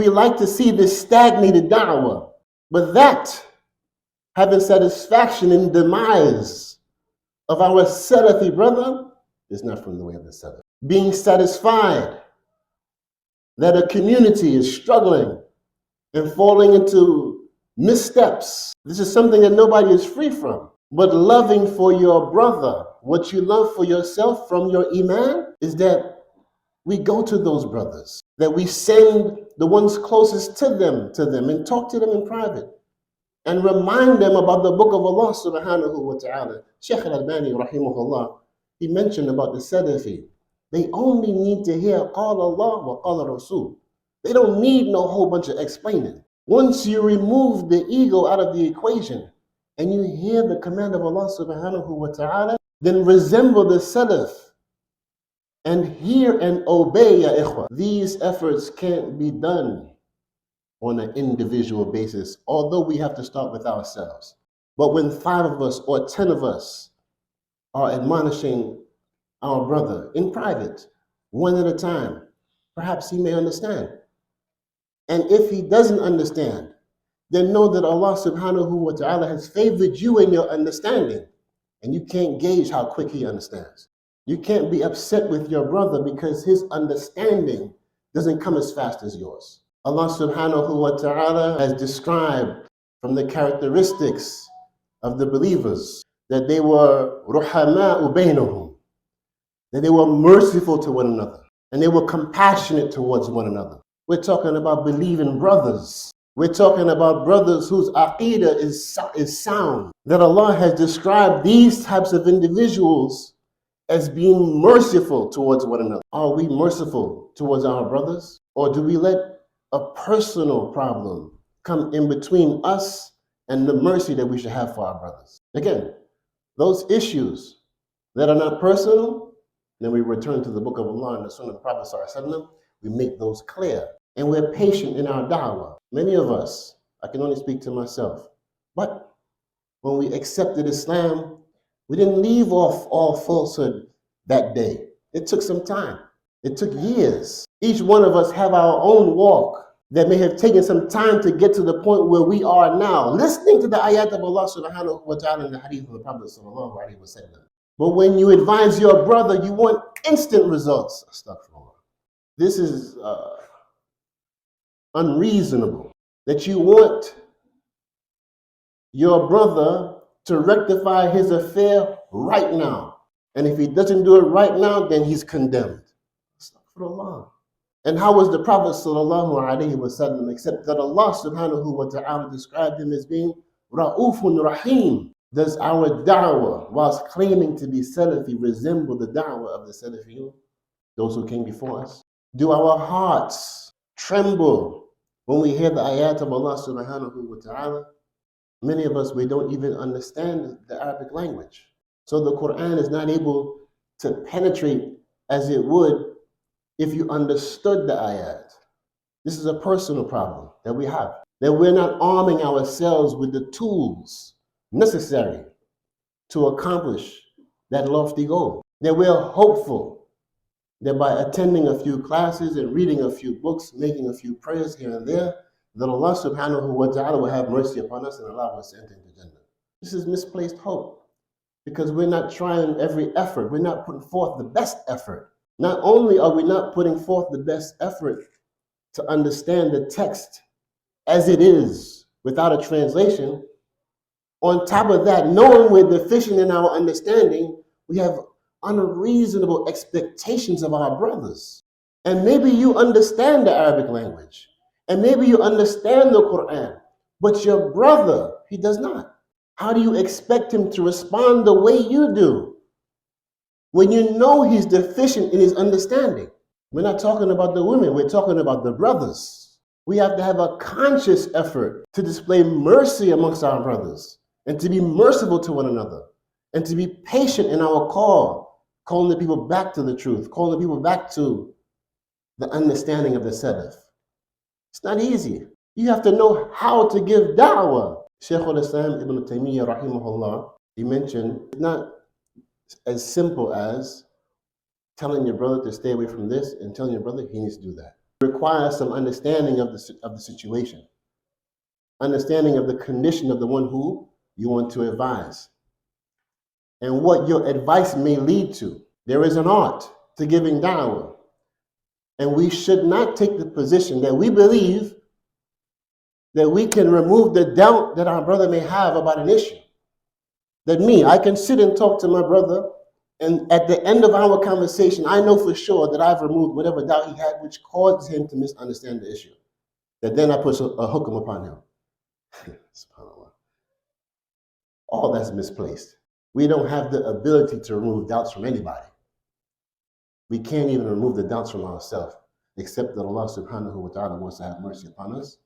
We like to see this stagnated da'wah, but that having satisfaction in demise of our Salafi brother is not from the way of the Salaf. Being satisfied that a community is struggling and falling into missteps, this is something that nobody is free from. But loving for your brother, what you love for yourself from your iman, is that we go to those brothers, that we send the ones closest to them and talk to them in private and remind them about the book of Allah subhanahu wa ta'ala. Shaykh al-Albani rahimahullah, he mentioned about the Salafi. They only need to hear qala Allah wa qala Rasul. They don't need no whole bunch of explaining. Once you remove the ego out of the equation and you hear the command of Allah subhanahu wa ta'ala, then resemble the Salaf and hear and obey, ya ikhwa. These efforts can't be done on an individual basis, although we have to start with ourselves. But when 5 of us or 10 of us are admonishing our brother in private, one at a time, perhaps he may understand. And if he doesn't understand, then know that Allah subhanahu wa ta'ala has favored you in your understanding, and you can't gauge how quick he understands. You can't be upset with your brother because his understanding doesn't come as fast as yours. Allah subhanahu wa ta'ala has described from the characteristics of the believers that they were ruhama'u bainahum, that they were merciful to one another, and they were compassionate towards one another. We're talking about believing brothers. We're talking about brothers whose aqeedah is sound, that Allah has described these types of individuals as being merciful towards one another. Are we merciful towards our brothers? Or do we let a personal problem come in between us and the mercy that we should have for our brothers? Again, those issues that are not personal, then we return to the book of Allah and the Sunnah of the Prophet ﷺ. We make those clear. And we're patient in our da'wah. Many of us, I can only speak to myself, but when we accepted Islam, we didn't leave off all falsehood that day. It took some time. It took years. Each one of us have our own walk that may have taken some time to get to the point where we are now, listening to the ayat of Allah subhanahu wa ta'ala and the hadith of the Prophet sallallahu alaihi wasallam. But when you advise your brother, you want instant results. Astaghfirullah. This is unreasonable, that you want your brother to rectify his affair right now. And if he doesn't do it right now, then he's condemned. Astaghfirullah. And how was the Prophet sallallahu alaihi wasallam, except that Allah subhanahu wa ta'ala described him as being Ra'ufun Rahim? Does our da'wah, whilst claiming to be Salafi, resemble the da'wah of the Salafiyun, those who came before us? Do our hearts tremble when we hear the ayat of Allah subhanahu wa ta'ala? Many of us, we don't even understand the Arabic language. So the Quran is not able to penetrate as it would if you understood the ayat. This is a personal problem that we have, that we're not arming ourselves with the tools necessary to accomplish that lofty goal. That we're hopeful that by attending a few classes and reading a few books, making a few prayers here and there, that Allah subhanahu wa ta'ala will have mercy upon us and allow us to enter into Jannah. This is misplaced hope, because we're not trying every effort. We're not putting forth the best effort. Not only are we not putting forth the best effort to understand the text as it is without a translation, on top of that, knowing we're deficient in our understanding, we have unreasonable expectations of our brothers. And maybe you understand the Arabic language, and maybe you understand the Quran, but your brother, he does not. How do you expect him to respond the way you do when you know he's deficient in his understanding? We're not talking about the women, we're talking about the brothers. We have to have a conscious effort to display mercy amongst our brothers and to be merciful to one another and to be patient in our call, calling the people back to the truth, calling the people back to the understanding of the Salaf. It's not easy. You have to know how to give da'wah. Shaykh al-Islam Ibn Taymiyyah rahimahullah, he mentioned, it's not as simple as telling your brother to stay away from this and telling your brother he needs to do that. requires some understanding of the situation, understanding of the condition of the one who you want to advise, and what your advice may lead to. There is an art to giving dawah, and we should not take the position that we believe that we can remove the doubt that our brother may have about an issue. That I can sit and talk to my brother, and at the end of our conversation, I know for sure that I've removed whatever doubt he had, which caused him to misunderstand the issue. That then I put a hukum upon him. SubhanAllah. All that's misplaced. We don't have the ability to remove doubts from anybody. We can't even remove the doubts from ourselves, except that Allah subhanahu wa ta'ala wants to have mercy upon us.